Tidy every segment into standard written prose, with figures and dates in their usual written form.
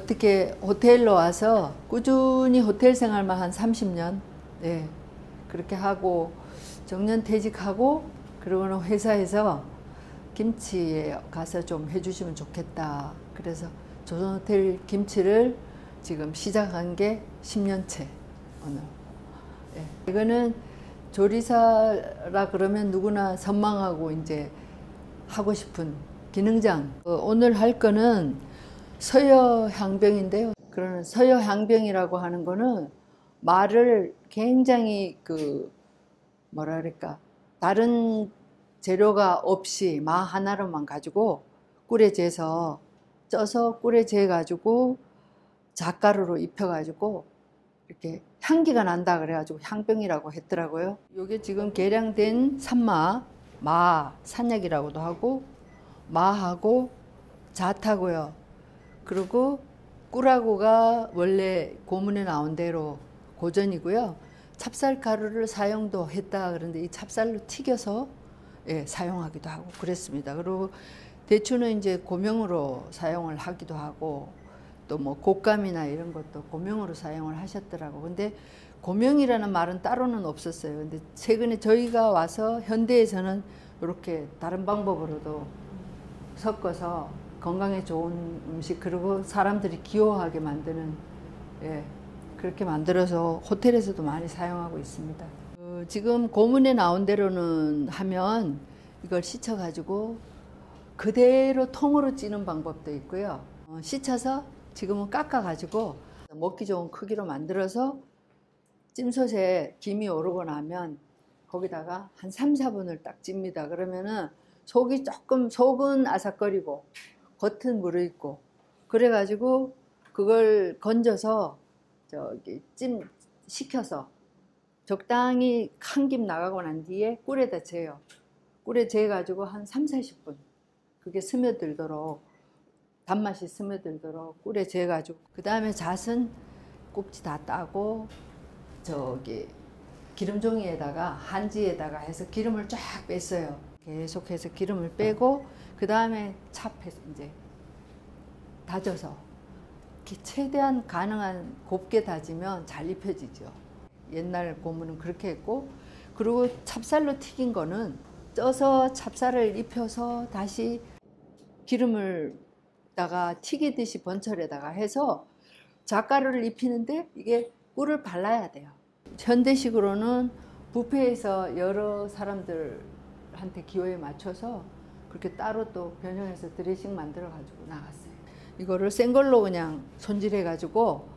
어떻게 호텔로 와서 꾸준히 호텔 생활만 한 30년 네, 그렇게 하고 정년 퇴직하고 그러고는 회사에서 김치에 가서 좀 해주시면 좋겠다. 그래서 조선호텔 김치를 지금 시작한 게 10년째 오늘. 네. 이거는 조리사라 그러면 누구나 선망하고 이제 하고 싶은 기능장. 오늘 할 거는 서여향병인데요. 그러는 서여향병이라고 하는 거는 마를 굉장히 뭐라 그럴까 다른 재료가 없이 마 하나로만 가지고 꿀에 재서 쪄서 꿀에 재 가지고 잣가루로 입혀 가지고 이렇게 향기가 난다 그래가지고 향병이라고 했더라고요. 이게 지금 계량된 산마, 마, 산약이라고도 하고 마하고 잣하고요. 그리고 꿀하고가 원래 고문에 나온 대로 고전이고요. 찹쌀가루를 사용도 했다 그런데 이 찹쌀로 튀겨서 예, 사용하기도 하고 그랬습니다. 그리고 대추는 이제 고명으로 사용을 하기도 하고 또 뭐 곶감이나 이런 것도 고명으로 사용을 하셨더라고. 근데 고명이라는 말은 따로는 없었어요. 근데 최근에 저희가 와서 현대에서는 이렇게 다른 방법으로도 섞어서 건강에 좋은 음식 그리고 사람들이 귀여워하게 만드는 예, 그렇게 만들어서 호텔에서도 많이 사용하고 있습니다. 지금 고문에 나온 대로는 하면 이걸 씻어 가지고 그대로 통으로 찌는 방법도 있고요. 씻어서 지금은 깎아 가지고 먹기 좋은 크기로 만들어서 찜솥에 김이 오르고 나면 거기다가 한 3, 4분을 딱 찝니다. 그러면은 속이 조금 속은 아삭거리고 겉은 무르익고 그래 가지고 그걸 건져서 저기 찜 식혀서 적당히 한 김 나가고 난 뒤에 꿀에다 재요. 꿀에 재어 가지고 한 3, 40분 그게 스며들도록 단맛이 스며들도록 꿀에 재어 가지고 그 다음에 잣은 꼭지 다 따고 저기 기름종이에다가 한지에다가 해서 기름을 쫙 뺐어요. 계속해서 기름을 빼고 그 다음에 찹해서 이제 다져서 최대한 가능한 곱게 다지면 잘 입혀지죠. 옛날 고문은 그렇게 했고 그리고 찹쌀로 튀긴 거는 쪄서 찹쌀을 입혀서 다시 기름을 다가 튀기듯이 번철에다가 해서 잣가루를 입히는데 이게 꿀을 발라야 돼요. 현대식으로는 뷔페에서 여러 사람들한테 기호에 맞춰서 그렇게 따로 또 변형해서 드레싱 만들어 가지고 나갔어요. 이거를 센 걸로 그냥 손질해 가지고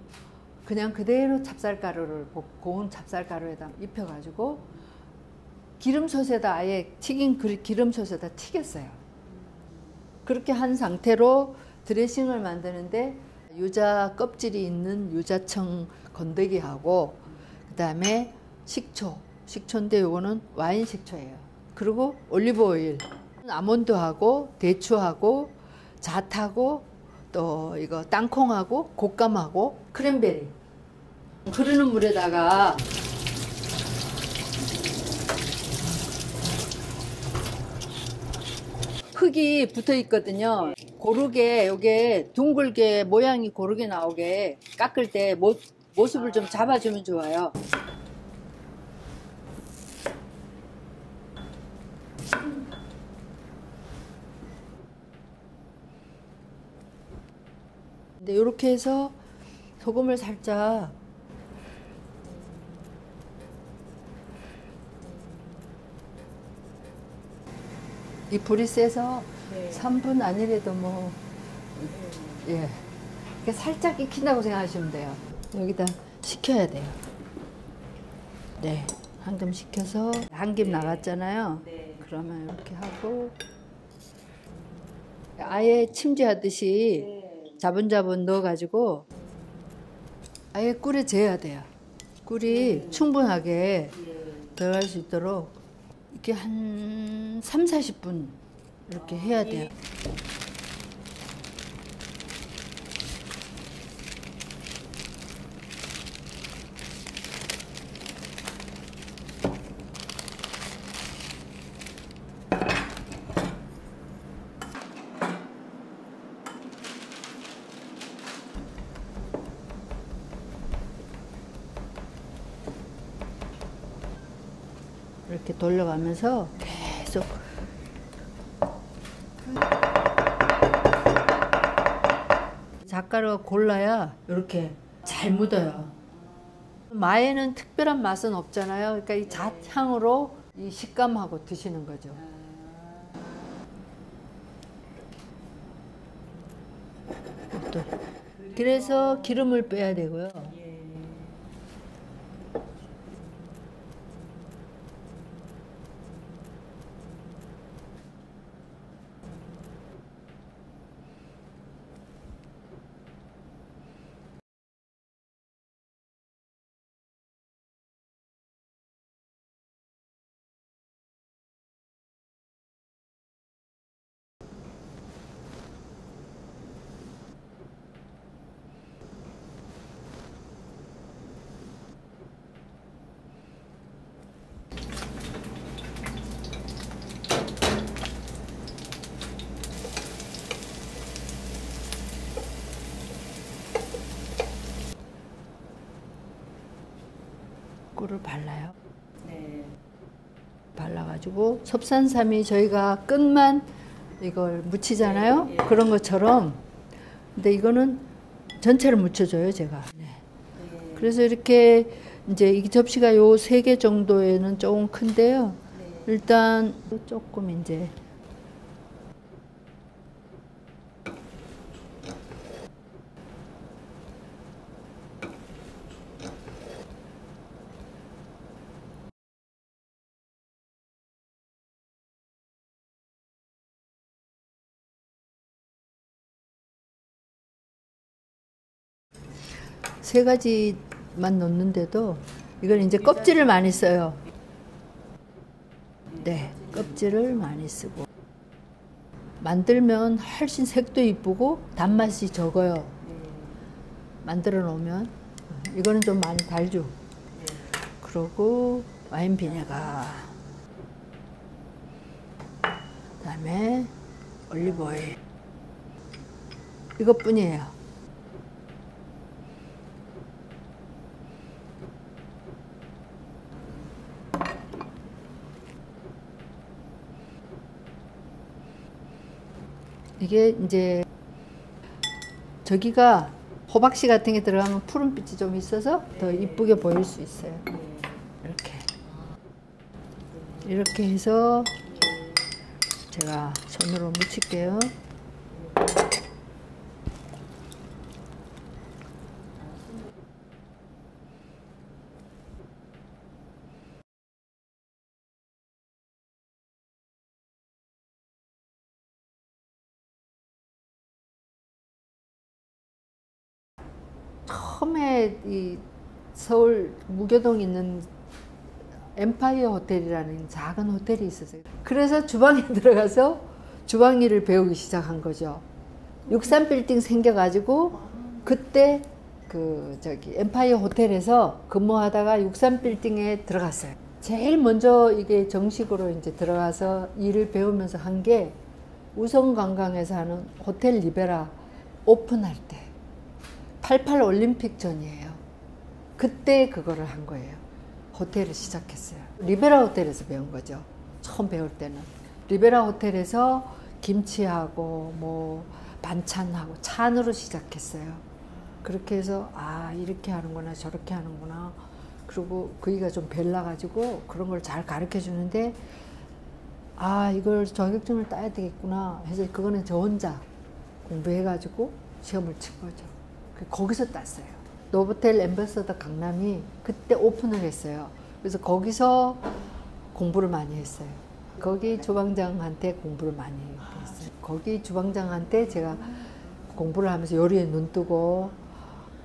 그냥 그대로 찹쌀가루를 고운 찹쌀가루에다 입혀 가지고 기름솥에다 아예 튀긴 기름솥에다 튀겼어요. 그렇게 한 상태로 드레싱을 만드는데 유자 껍질이 있는 유자청 건더기하고 그 다음에 식초인데 요거는 와인 식초예요. 그리고 올리브 오일, 아몬드하고 대추하고 잣하고 또 이거 땅콩하고 곶감하고 크랜베리 흐르는 물에다가 흙이 붙어 있거든요. 고르게 요게 둥글게 모양이 고르게 나오게 깎을 때 모습을 좀 잡아주면 좋아요. 근데 이렇게 해서 소금을 살짝 이 불이 세서 네. 3분 아니래도 뭐 예, 이렇게 살짝 익힌다고 생각하시면 돼요. 여기다 식혀야 돼요. 네, 한 김 식혀서 한 김 나갔잖아요. 네. 그러면 이렇게 하고 아예 침지하듯이 네. 자분자분 넣어가지고 아예 꿀에 재야 돼요. 꿀이 충분하게 들어갈 수 있도록 이렇게 한 3, 40분 이렇게 해야 돼요. 이렇게 돌려가면서 계속 잣가루가 골라야 이렇게 잘 묻어요. 마에는 특별한 맛은 없잖아요. 그러니까 이 잣향으로 이 식감하고 드시는 거죠. 그래서 기름을 빼야 되고요. 꿀을 발라요. 네. 발라가지고 섭산삼이 저희가 끝만 이걸 묻히잖아요. 네, 예. 그런 것처럼. 근데 이거는 전체를 묻혀줘요, 제가. 네. 네. 그래서 이렇게 이제 이 접시가 요 3개 정도에는 조금 큰데요. 네. 일단 조금 이제 세 가지만 넣는데도 이건 이제 껍질을 많이 써요. 네, 껍질을 많이 쓰고 만들면 훨씬 색도 이쁘고 단맛이 적어요. 만들어 놓으면 이거는 좀 많이 달죠. 그러고 와인 비네가, 그다음에 올리브 오일, 이것뿐이에요. 이게 이제 저기가 호박씨 같은 게 들어가면 푸른빛이 좀 있어서 더 이쁘게 보일 수 있어요. 이렇게 해서 제가 손으로 묻힐게요. 처음에 이 서울 무교동 있는 엠파이어 호텔이라는 작은 호텔이 있었어요. 그래서 주방에 들어가서 주방 일을 배우기 시작한 거죠. 63빌딩 생겨가지고 그때 그 저기 엠파이어 호텔에서 근무하다가 63빌딩에 들어갔어요. 제일 먼저 이게 정식으로 이제 들어가서 일을 배우면서 한 게 우성관광에서 하는 호텔 리베라 오픈할 때 88 올림픽 전이에요. 그때 그거를 한 거예요. 호텔을 시작했어요. 리베라 호텔에서 배운 거죠. 처음 배울 때는. 리베라 호텔에서 김치하고 뭐 반찬하고 찬으로 시작했어요. 그렇게 해서 아 이렇게 하는구나 저렇게 하는구나. 그리고 그이가 좀 벨라가지고 그런 걸 잘 가르쳐 주는데 아 이걸 자격증을 따야 되겠구나 해서 그거는 저 혼자 공부해가지고 시험을 친 거죠. 거기서 땄어요. 노보텔 앰버서더 강남이 그때 오픈을 했어요. 그래서 거기서 공부를 많이 했어요. 거기 주방장한테 공부를 많이 했어요. 거기 주방장한테 제가 공부를 하면서 요리에 눈 뜨고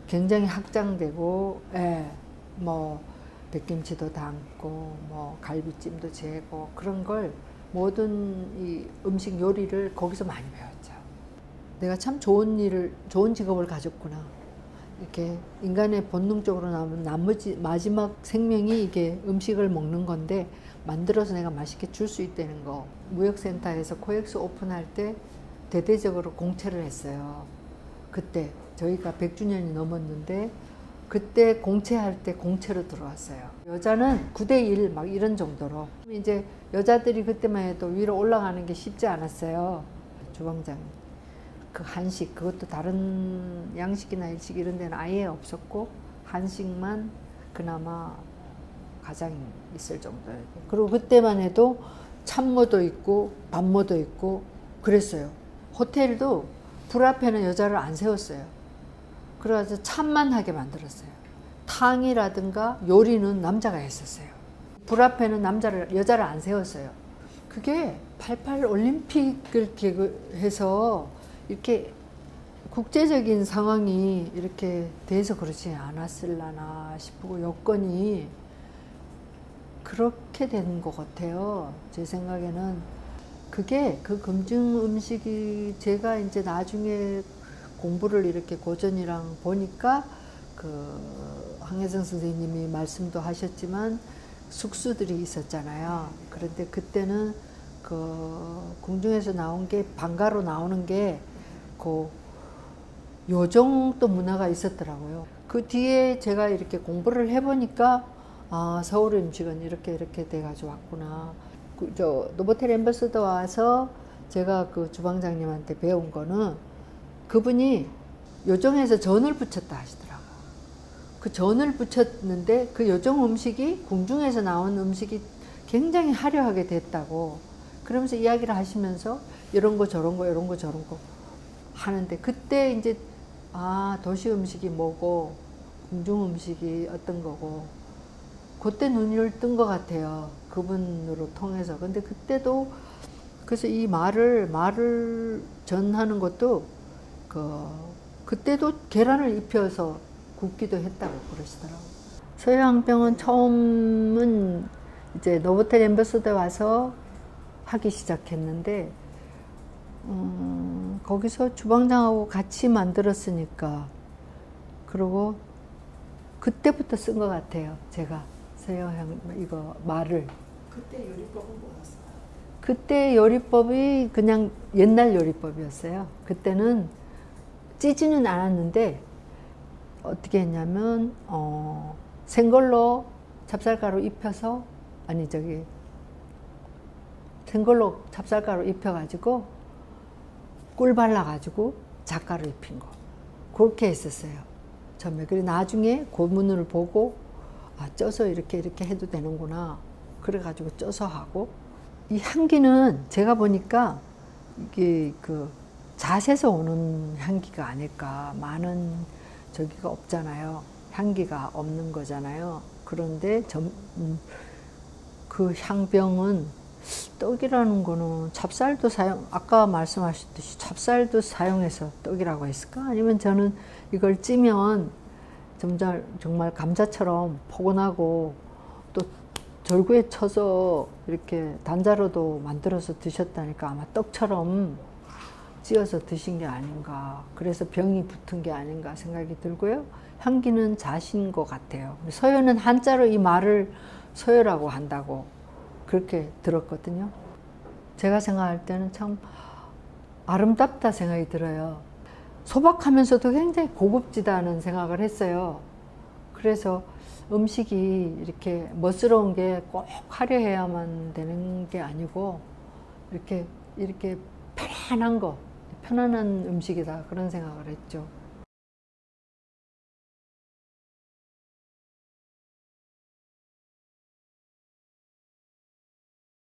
굉장히 확장되고, 예, 뭐 백김치도 담고 뭐 갈비찜도 재고 그런 걸 모든 이 음식 요리를 거기서 많이 배웠죠. 내가 참 좋은 직업을 가졌구나. 이렇게 인간의 본능적으로 남은 마지막 생명이 이게 음식을 먹는 건데 만들어서 내가 맛있게 줄 수 있다는 거. 무역센터에서 코엑스 오픈할 때 대대적으로 공채를 했어요. 그때 저희가 100주년이 넘었는데 그때 공채할 때 공채로 들어왔어요. 여자는 9대1 막 이런 정도로. 이제 여자들이 그때만 해도 위로 올라가는 게 쉽지 않았어요. 주방장. 그 한식, 그것도 다른 양식이나 일식 이런 데는 아예 없었고, 한식만 그나마 가장 있을 정도예요. 그리고 그때만 해도 참모도 있고, 밥모도 있고, 그랬어요. 호텔도 불 앞에는 여자를 안 세웠어요. 그래서 참만 하게 만들었어요. 탕이라든가 요리는 남자가 했었어요. 불 앞에는 여자를 안 세웠어요. 그게 88 올림픽을 해서 이렇게 국제적인 상황이 이렇게 돼서 그렇지 않았을라나 싶고, 여건이 그렇게 된 것 같아요. 제 생각에는. 그게 그 검증 음식이 제가 이제 나중에 공부를 이렇게 고전이랑 보니까 그 황혜정 선생님이 말씀도 하셨지만 숙수들이 있었잖아요. 그런데 그때는 그 궁중에서 나온 게 방가로 나오는 게 그 요정 또 문화가 있었더라고요. 그 뒤에 제가 이렇게 공부를 해보니까 아, 서울 음식은 이렇게 돼가지고 왔구나. 저 노보텔 엠버서더 와서 제가 그 주방장님한테 배운 거는 그분이 요정에서 전을 부쳤다 하시더라고요. 그 전을 부쳤는데 그 요정 음식이 궁중에서 나온 음식이 굉장히 화려하게 됐다고 그러면서 이야기를 하시면서 이런 거 저런 거 이런 거 저런 거 하는데, 그때 이제 아, 도시 음식이 뭐고 궁중 음식이 어떤 거고 그때 눈을 뜬 것 같아요. 그분으로 통해서. 근데 그때도 그래서 이 말을 전하는 것도 그때도 계란을 입혀서 굽기도 했다고 그러시더라고요. 서해왕병은 처음은 이제 노보텔 엠버서더 와서 하기 시작했는데 거기서 주방장하고 같이 만들었으니까, 그리고 그때부터 쓴 것 같아요. 제가 서해왕 이거 말을. 그때 요리법은 뭐였어요? 그때 요리법이 그냥 옛날 요리법이었어요. 그때는 찌지는 않았는데 어떻게 했냐면 생걸로 찹쌀가루 입혀서, 아니 저기 생걸로 찹쌀가루 입혀가지고 꿀 발라가지고 잣가루 입힌 거, 그렇게 했었어요 처음에. 그리고 나중에 고문을 보고 아, 쪄서 이렇게 해도 되는구나 그래가지고 쪄서 하고. 이 향기는 제가 보니까 이게 그 잣에서 오는 향기가 아닐까. 많은 저기가 없잖아요. 향기가 없는 거잖아요. 그런데 그 향병은, 떡이라는 거는 찹쌀도 아까 말씀하셨듯이 찹쌀도 사용해서 떡이라고 했을까? 아니면 저는 이걸 찌면 정말 감자처럼 포근하고 또 절구에 쳐서 이렇게 단자로도 만들어서 드셨다니까 아마 떡처럼 찌어서 드신 게 아닌가. 그래서 병이 붙은 게 아닌가 생각이 들고요. 향기는 잣인 것 같아요. 서효는 한자로 이 말을 서효라고 한다고 그렇게 들었거든요. 제가 생각할 때는 참 아름답다 생각이 들어요. 소박하면서도 굉장히 고급지다는 생각을 했어요. 그래서 음식이 이렇게 멋스러운 게 꼭 화려해야만 되는 게 아니고 이렇게 편안한 거, 편안한 음식이다 그런 생각을 했죠.